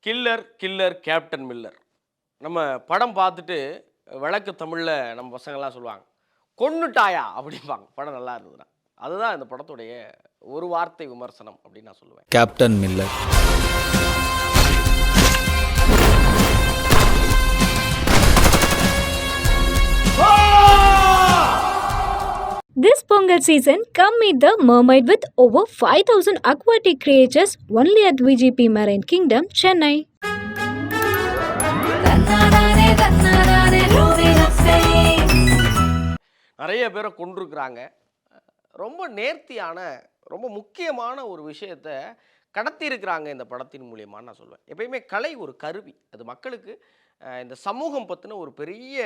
Killer, killer, captain Miller. நம்ம படம் பார்த்துட்டு வழக்கு தமிழ்ல நம்ம பசங்கள்லாம் சொல்லுவாங்க. "கொன்னுட்டாயா" அப்படிம்பாங்க. படம் நல்லா இருந்ததுன்னா. அதுதான் இந்த படத்துடைய ஒரு வார்த்தை விமர்சனம் அப்படின்னு நான் சொல்லுவேன். Captain Miller. This Pongal season, come meet the mermaid with over 5,000 aquatic creatures only at VGP Marine Kingdom, Chennai. நிறைய பேரை கொன்றுக்கிறாங்க. ரொம்ப நேர்த்தியான, ரொம்ப முக்கியமான ஒரு விஷயத்த கடத்தியிருக்கிறாங்க இந்த படத்தின் மூலியமான்னு நான் சொல்லுவேன். எப்பயுமே கலை ஒரு கருவி. அது மக்களுக்கு இந்த சமூகம் பத்தின ஒரு பெரிய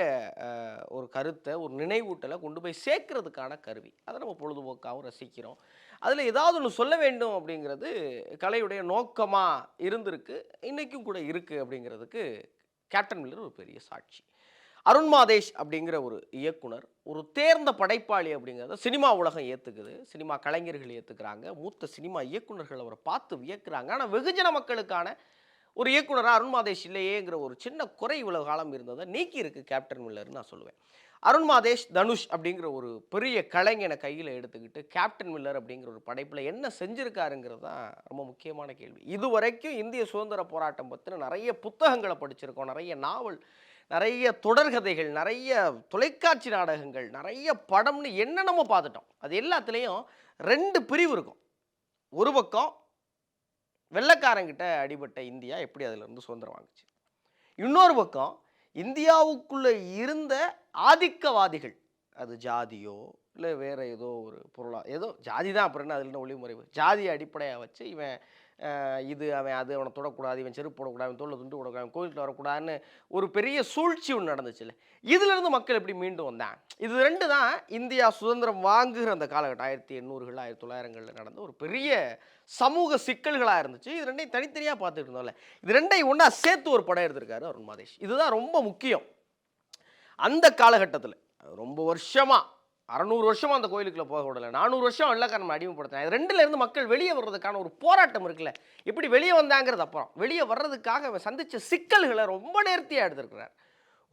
ஒரு கருத்தை, ஒரு நினைவூட்டலை கொண்டு போய் சேர்க்கறதுக்கான கருவி. அதை நம்ம பொழுதுபோக்காகவும் ரசிக்கிறோம். அதில் ஏதாவது ஒன்று சொல்ல வேண்டும் அப்படிங்கிறது கலையுடைய நோக்கமாக இருந்திருக்கு, இன்றைக்கும் கூட இருக்குது அப்படிங்கிறதுக்கு கேப்டன் மில்லர் ஒரு பெரிய சாட்சி. அருண் மாதேஷ் அப்படிங்கிற ஒரு இயக்குனர், ஒரு தேர்ந்த படைப்பாளி அப்படிங்கிறத சினிமா உலகம் ஏற்றுக்குது, சினிமா கலைஞர்கள் ஏற்றுக்கிறாங்க, மூத்த சினிமா இயக்குனர்கள் அவரை பார்த்து வியக்கிறாங்க. ஆனால் வெகுஜன மக்களுக்கான ஒரு இயக்குனராக அருண் மாதேஷ் இல்லையேங்கிற ஒரு சின்ன குறை இவ்வளவு காலம் இருந்ததை நீக்கி இருக்கு கேப்டன் மில்லர்னு நான் சொல்லுவேன். அருண் மாதேஷ், தனுஷ் அப்படிங்கிற ஒரு பெரிய கலைஞனை கையில் எடுத்துக்கிட்டு கேப்டன் மில்லர் அப்படிங்கிற ஒரு படைப்பில் என்ன செஞ்சுருக்காருங்கிறது தான் ரொம்ப முக்கியமான கேள்வி. இதுவரைக்கும் இந்திய சுதந்திர போராட்டம் பற்றின நிறைய புத்தகங்களை படிச்சிருக்கோம், நிறைய நாவல், நிறைய தொடர்கதைகள், நிறைய தொலைக்காட்சி நாடகங்கள், நிறைய படம்னு என்னென்னமோ பார்த்துட்டோம். அது எல்லாத்துலேயும் ரெண்டு பிரிவு இருக்கும். ஒரு பக்கம் வெள்ளைக்காரங்கிட்ட அடிபட்ட இந்தியா எப்படி அதிலிருந்து சுதந்திரம் வாங்குச்சு, இன்னொரு பக்கம் இந்தியாவுக்குள்ளே இருந்த ஆதிக்கவாதிகள், அது ஜாதியோ இல்லை வேறு ஏதோ ஒரு ஏதோ ஜாதி தான், அப்புறம் என்ன அதில் என்ன ஒளிமுறை, ஜாதியை அடிப்படையாக வச்சு இவன் இது அவன் அது அவனை தொடக்கூடாது, இவன் செருப்பு போடக்கூடாது, அவன் தோளில் துண்டு போடக்கூடாது, கோயிலுக்கு வரக்கூடாதுன்னு ஒரு பெரிய சூழ்ச்சி ஒன்று நடந்துச்சுல்ல. இதிலிருந்து மக்கள் எப்படி மீண்டும் வந்தாங்க? இது ரெண்டு தான் இந்தியா சுதந்திரம் வாங்குகிற அந்த காலகட்டம் 1800கள் 1900களில் நடந்த ஒரு பெரிய சமூக சிக்கல்களாக இருந்துச்சு. இது ரெண்டையும் தனித்தனியாக பார்த்துட்டு இருந்தோம்ல. இது ரெண்டையும் ஒன்றா சேர்த்து ஒரு படம் எடுத்திருக்காரு அருண் மாதேஷ். இதுதான் ரொம்ப முக்கியம். அந்த காலகட்டத்தில் ரொம்ப வருஷமாக 600 வருஷமாக அந்த கோயிலுக்குள்ளே போக விடலை, 400 வருஷம் வெள்ளைக்காரன் அடிமைப்படுத்தினாங்க. ரெண்டுலேருந்து மக்கள் வெளியே வர்றதுக்கான ஒரு போராட்டம் இருக்குல்ல, எப்படி வெளியே வந்தாங்கிறது அப்புறம். வெளியே வர்றதுக்காக அவன் சந்தித்த சிக்கல்களை ரொம்ப நேர்த்தியாக எடுத்திருக்கிறார்.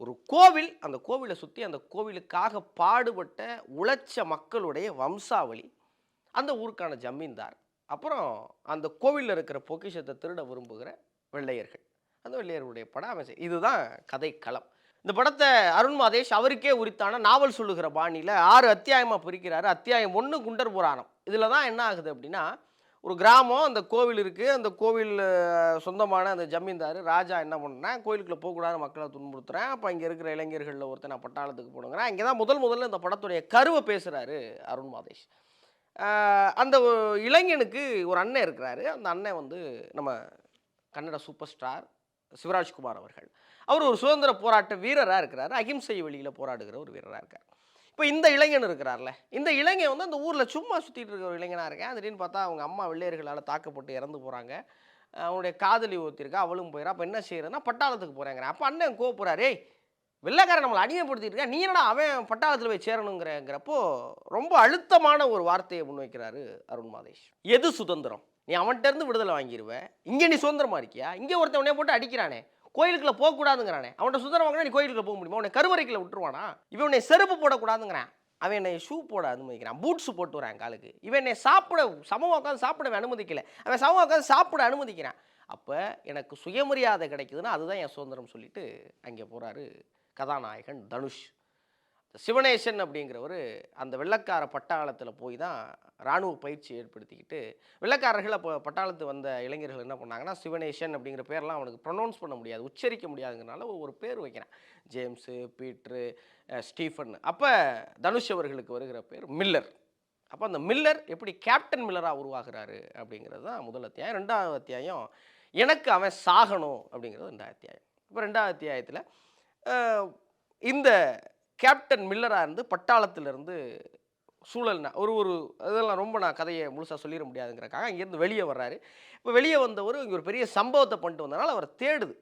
ஒரு கோவில், அந்த கோவிலை சுற்றி அந்த கோவிலுக்காக பாடுபட்ட உழைச்ச மக்களுடைய வம்சாவளி, அந்த ஊருக்கான ஜமீன்தார், அப்புறம் அந்த கோவிலில் இருக்கிற பொக்கிஷத்தை திருட விரும்புகிற வெள்ளையர்கள், அந்த வெள்ளையர்களுடைய படம் அமைச்சு. இதுதான் கதை களம். இந்த படத்தை அருண் மாதேஷ் அவருக்கே உரித்தான நாவல் சொல்லுகிற பாணியில் 6 அத்தியாயமாக பிரிக்கிறாரு. அத்தியாயம் 1 குண்டர் புராணம். இதில் தான் என்ன ஆகுது அப்படின்னா, ஒரு கிராமம், அந்த கோவில் இருக்குது, அந்த கோவில் சொந்தமான அந்த ஜமீன்தார் ராஜா என்ன பண்ணுறேன், கோயிலுக்குள்ளே போகக்கூடாது, மக்களை துன்புறுத்துறேன், அப்போ இங்கே இருக்கிற இளைஞர்களில் ஒருத்தர் நான் பட்டாளத்துக்கு போடுங்கிறேன். இங்கே தான் முதல்ல இந்த படத்துடைய கருவை பேசுகிறாரு அருண் மாதேஷ். அந்த இளைஞனுக்கு ஒரு அண்ணன் இருக்கிறாரு. அந்த அண்ணன் வந்து நம்ம கன்னட சூப்பர் ஸ்டார் சிவராஜ்குமார் அவர்கள். அவர் ஒரு சுதந்திர போராட்ட வீரராக இருக்கிறார், அகிம்சை வழியில் போராடுகிற ஒரு வீரராக இருக்கார். இப்போ இந்த இளைஞன் இருக்கிறார்ல, இந்த இளைஞன் வந்து அந்த ஊரில் சும்மா சுற்றிட்டு இருக்கிற ஒரு இளைஞனாக இருக்கேன். திடீர்னு பார்த்தா அவங்க அம்மா வெள்ளையர்களால் தாக்கப்பட்டு இறந்து போகிறாங்க. அவனுடைய காதலி ஒருத்திருக்கா, அவளும் போயிடா. அப்போ என்ன செய்யறதுன்னா பட்டாளத்துக்கு போகிறேங்கிறேன். அப்போ அண்ணன் கோவப்படுறாரு, ஏய் வெள்ளைக்காரன் நம்மளை அடிமைப்படுத்திட்டு இருக்கா, நீ என்னடா அவன் பட்டாளத்தில் போய் சேரணுங்கிறப்போ ரொம்ப அழுத்தமான ஒரு வார்த்தையை முன்வைக்கிறாரு அருண் மாதேஷ். எது சுதந்திரம்? நீ அவன்கிட்ட இருந்து விடுதலை வாங்கிடுவேன், இங்கே நீ சுதந்திரமா இருக்கியா? இங்கே ஒருத்தன் உடனே போட்டு அடிக்கிறானே, கோயிலுக்குள்ள போகக்கூடாதுங்கிறானே, அவன்கிட்ட சுதந்திரம் வாங்கினா நீ கோயிலுக்குள்ள போக முடியுமா? உன்னை கருவறைக்குள்ள விட்டுருவானா? இவன் உன்னை செருப்பு போடக்கூடாதுங்கிறான், அவன் என்னை ஷூ போட அனுமதிக்கிறான், பூட்ஸ் போட்டு வரான் காலுக்கு. இவன் என்னை சமமாக உட்காந்து சாப்பிட அனுமதிக்கல, அவன் சமமாக உட்காந்து சாப்பிட அனுமதிக்கிறான். அப்போ எனக்கு சுயமரியாதை கிடைக்குதுன்னா அதுதான் என் சுதந்திரம் சொல்லிட்டு அங்கே போகிறாரு கதாநாயகன் தனுஷ். சிவனேசன் அப்படிங்கிறவர் அந்த வெள்ளைக்கார பட்டாளத்தில் போய் தான் இராணுவ பயிற்சி ஏற்படுத்திக்கிட்டு, வெள்ளைக்காரர்கள் அப்போ பட்டாளத்து வந்த இளைஞர்கள் என்ன பண்ணாங்கன்னா, சிவனேசன் அப்படிங்கிற பேர்லாம் அவனுக்கு ப்ரொனவுன்ஸ் பண்ண முடியாது, உச்சரிக்க முடியாதுங்கிறனால ஒரு பேர் வைக்கிறான், ஜேம்ஸு, பீட்ரு, ஸ்டீஃபன். அப்போ தனுஷ் அவர்களுக்கு வருகிற பேர் மில்லர். அப்போ அந்த மில்லர் எப்படி கேப்டன் மில்லராக உருவாகிறாரு அப்படிங்கிறது தான் முதல் அத்தியாயம். 2வது அத்தியாயம் எனக்கு அவன் சாகணும் அப்படிங்கிறது 2வது அத்தியாயம். இப்போ 2வது அத்தியாயத்தில் இந்த கேப்டன் மில்லராக இருந்து பட்டாளத்திலிருந்து சூழல்னா ஒரு இதெல்லாம் ரொம்ப நான் கதையை முழுசாக சொல்லிட முடியாதுங்கிறக்காக இங்கேருந்து வெளியே வர்றாரு. இப்போ வெளியே வந்தவர் இங்கே ஒரு பெரிய சம்பவத்தை பண்ணிட்டு வந்தனால அவரை தேடுது.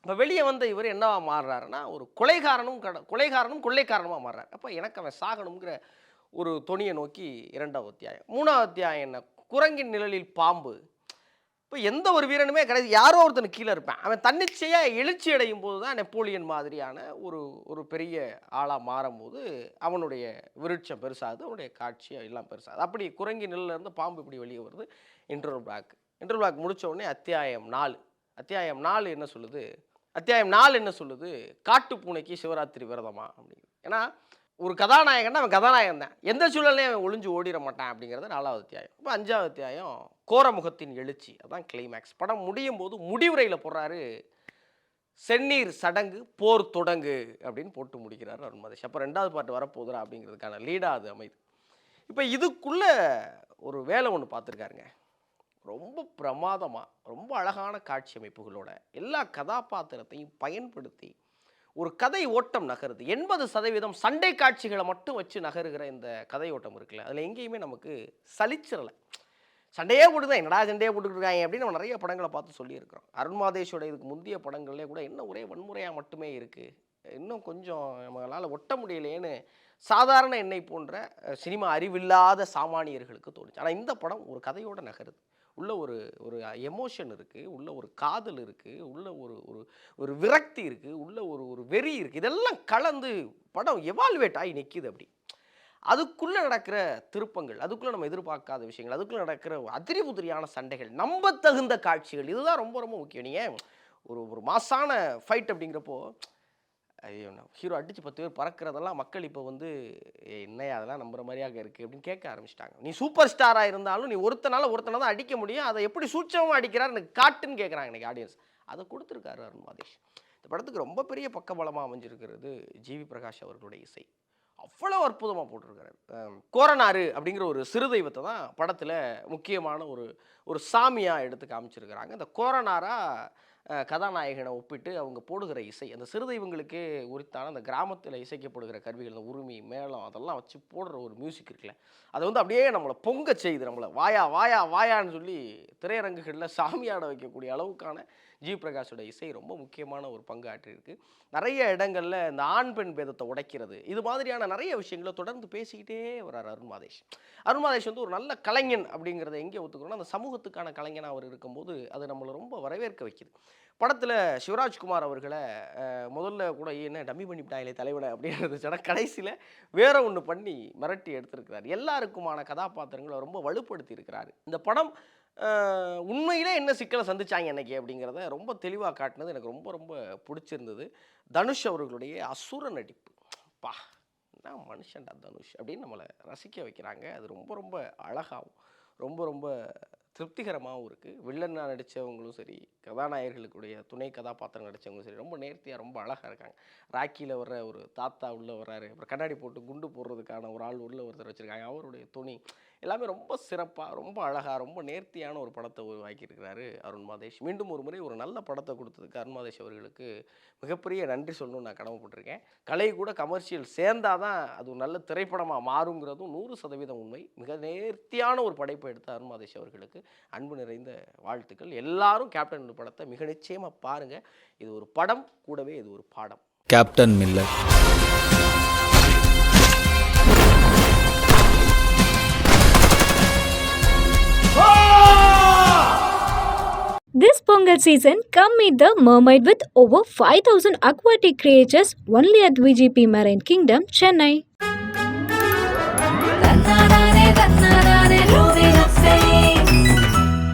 இப்போ வெளியே வந்த இவர் என்னவா மாறுறாருன்னா, ஒரு கொலைகாரனும் கொள்ளைக்காரனுமாக மாறுறாரு. அப்போ எனக்கு அவன் சாகணுங்கிற ஒரு தொனியை நோக்கி 2வது அத்தியாயம். 3வது அத்தியாயம் என்ன, குரங்கின் நிழலில் பாம்பு. இப்போ எந்த ஒரு வீரனுமே கடைசி யாரோ ஒருத்தனுக்கு கீழே இருப்பான். அவன் தன்னிச்சையாக எழுச்சி அடையும் போது தான் நெப்போலியன் மாதிரியான ஒரு ஒரு பெரிய ஆளாக மாறும்போது அவனுடைய விருட்சம் பெருசாகுது, அவனுடைய காட்சி எல்லாம் பெருசாகுது. அப்படி குரங்கி நிலையிலேருந்து பாம்பு இப்படி வெளியே வருது. இன்டர்வல் பிளாக் முடித்த உடனே அத்தியாயம் 4 என்ன சொல்லுது? அத்தியாயம் 4 என்ன சொல்லுது? காட்டு பூனைக்கு சிவராத்திரி விரதமா அப்படிங்கிறது. ஏன்னா ஒரு கதாநாயகன்னா அவன் கதாநாயகன் தான், எந்த சூழலையும் அவன் ஒளிஞ்சு ஓடிட மாட்டான் அப்படிங்கிறது 4வது அத்தியாயம். இப்போ 5வது அத்தியாயம் கோரமுகத்தின் எழுச்சி, அதான் கிளைமேக்ஸ். படம் முடியும் போது முடிவுரையில் போடுறாரு, செந்நீர் சடங்கு போர் தொடங்கு அப்படின்னு போட்டு முடிக்கிறாரு அருண் மாதேஷ். அப்போ 2வது பாட்டு வரப்போகுதுரா அப்படிங்கிறதுக்கான லீடாக அது அமைது. இப்போ இதுக்குள்ளே ஒரு வேலை ஒன்று பார்த்துருக்காருங்க, ரொம்ப பிரமாதமாக, ரொம்ப அழகான காட்சி அமைப்புகளோட எல்லா கதாபாத்திரத்தையும் பயன்படுத்தி ஒரு கதை ஓட்டம் நகருது. 80% சண்டை காட்சிகளை மட்டும் வச்சு நகருகிற இந்த கதை ஓட்டம் இருக்குல்ல, அதில் எங்கேயுமே நமக்கு சலிச்சிடலை. சண்டையே போட்டுதான், என்னடா சண்டையே போட்டுருக்காங்க அப்படின்னு நம்ம நிறைய படங்களை பார்த்து சொல்லியிருக்கிறோம். அருண் மாதேஷோட இதுக்கு முந்தைய படங்கள்லேயே கூட என்ன ஒரே வன்முறையாக மட்டுமே இருக்குது, இன்னும் கொஞ்சம் நம்மளால் ஒட்ட முடியலையேன்னு சாதாரண என்னை போன்ற சினிமா அறிவில்லாத சாமானியர்களுக்கு தோணுச்சு. ஆனால் இந்த படம் ஒரு கதையோட நகருது. உள்ள ஒரு ஒரு எமோஷன் இருக்குது, உள்ள ஒரு காதல் இருக்குது, உள்ள ஒரு ஒரு ஒரு விரக்தி இருக்குது, உள்ள ஒரு ஒரு வெறி இருக்குது. இதெல்லாம் கலந்து படம் எவால்வேட் ஆகி நிற்கிது. அப்படி அதுக்குள்ளே நடக்கிற திருப்பங்கள், அதுக்குள்ளே நம்ம எதிர்பார்க்காத விஷயங்கள், அதுக்குள்ளே நடக்கிற அதிரி புதிரியான சண்டைகள், நம்ப தகுந்த காட்சிகள், இதுதான் ரொம்ப ரொம்ப முக்கியம். நீங்கள் ஒரு ஒரு மாசான ஃபைட் அப்படிங்கிறப்போ ஐயோ ஹீரோ அடித்து 10 பேர் பறக்கிறதெல்லாம் மக்கள் இப்போ வந்து என்னையா அதெல்லாம் நம்புற மாதிரியாக இருக்குது அப்படின்னு கேட்க ஆரம்பிச்சிட்டாங்க. நீ சூப்பர் ஸ்டாராக இருந்தாலும் நீ ஒருத்தனை தான் அடிக்க முடியும், அதை எப்படி சூட்சமாக அடிக்கிறார் எனக்கு காட்டுன்னு கேட்குறாங்க இன்றைக்கி ஆடியன்ஸ். அதை கொடுத்துருக்காரு அருண் மாதேஷ். இந்த படத்துக்கு ரொம்ப பெரிய பக்கபலமாக அமைஞ்சிருக்கிறது ஜிவி பிரகாஷ் அவர்களுடைய இசை. அவ்வளோ அற்புதமாக போட்டிருக்காரு. கோரனாறு அப்படிங்கிற ஒரு சிறு தெய்வத்தை தான் படத்தில் முக்கியமான ஒரு சாமியாக எடுத்து காமிச்சிருக்கிறாங்க. இந்த கோரனாரா கதாநாயகனை ஒப்பிட்டு அவங்க போடுகிற இசை, அந்த சிறு தெய்வங்களுக்கே உரித்தான அந்த கிராமத்தில் இசைக்கப்படுகிற கருவிகள், அந்த உரிமை மேளம் அதெல்லாம் வச்சு போடுற ஒரு மியூசிக் இருக்குல்ல, அதை வந்து அப்படியே நம்மளை பொங்க செய்யுது, நம்மளை வாயா வாயா வாயான்னு சொல்லி திரையரங்குகளில் சாமியாட வைக்கக்கூடிய அளவுக்கான ஜி பிரகாஷோட இசை ரொம்ப முக்கியமான ஒரு பங்கு ஆற்றிருக்கு. நிறைய இடங்களில் இந்த ஆண் பெண் பேதத்தை உடைக்கிறது, இது மாதிரியான நிறைய விஷயங்களை தொடர்ந்து பேசிக்கிட்டே வர்றார் அருண் மாதேஷ். அருண் மாதேஷ் வந்து ஒரு நல்ல கலைஞன் அப்படிங்கிறத எங்கே ஒத்துக்கணும்னா, அந்த சமூகத்துக்கான கலைஞனாக அவர் இருக்கும்போது அது நம்மளை ரொம்ப வரவேற்க வைக்குது. படத்தில் சிவராஜ்குமார் அவர்களை முதல்ல கூட என்ன டம்மி பண்ணிவிட்டாங்களே தலைவனை அப்படின்னு இருந்துச்சுன்னா, கடைசியில் வேற ஒன்று பண்ணி மிரட்டி எடுத்திருக்கிறார். எல்லாருக்குமான கதாபாத்திரங்களை ரொம்ப வலுப்படுத்தி இருக்கிறார். இந்த படம் உண்மையிலே என்ன சிக்கலை சந்திச்சாங்க அன்னைக்கு அப்படிங்கிறத ரொம்ப தெளிவாக காட்டினது எனக்கு ரொம்ப ரொம்ப பிடிச்சிருந்தது. தனுஷ் அவர்களுடைய அசுர நடிப்பு, பா என்ன மனுஷன்டா தனுஷ் அப்படின்னு நம்மளை ரசிக்க வைக்கிறாங்க. அது ரொம்ப ரொம்ப அழகாகவும் ரொம்ப ரொம்ப திருப்திகரமாகவும் இருக்குது. வில்லனாக நடித்தவங்களும் சரி, கதாநாயகர்களுக்குடைய துணை கதாபாத்திரம் நடித்தவங்களும் சரி, ரொம்ப நேர்த்தியாக ரொம்ப அழகாக இருக்காங்க. ராக்கியில் வர்ற ஒரு தாத்தா உள்ளே வர்றாரு, அப்புறம் கண்ணாடி போட்டு குண்டு போடுறதுக்கான ஒரு ஆள் உள்ளே ஒருத்தர் வச்சுருக்காங்க, அவருடைய துணி எல்லாமே ரொம்ப சிறப்பாக ரொம்ப அழகாக ரொம்ப நேர்த்தியான ஒரு படத்தை உருவாக்கியிருக்கிறாரு அருண் மாதேஷ். மீண்டும் ஒரு முறை ஒரு நல்ல படத்தை கொடுத்ததுக்கு அருண் மாதேஷ் அவர்களுக்கு மிகப்பெரிய நன்றி சொல்லணும்னு நான் கடமைப்பட்டிருக்கேன். கலை கூட கமர்ஷியல் சேர்ந்தால் தான் அது ஒரு நல்ல திரைப்படமாக மாறுங்கிறதும் 100% உண்மை. மிக நேர்த்தியான ஒரு படைப்பை எடுத்த அருண் மாதேஷ் அவர்களுக்கு அன்பு நிறைந்த வாழ்த்துக்கள். எல்லாரும் கேப்டன் படத்தை மிக நிச்சயமாக பாருங்கள். இது ஒரு படம், கூடவே இது ஒரு பாடம். Captain Miller. This Pongal season, come meet the mermaid with over 5,000 aquatic creatures only at VGP Marine Kingdom, Chennai.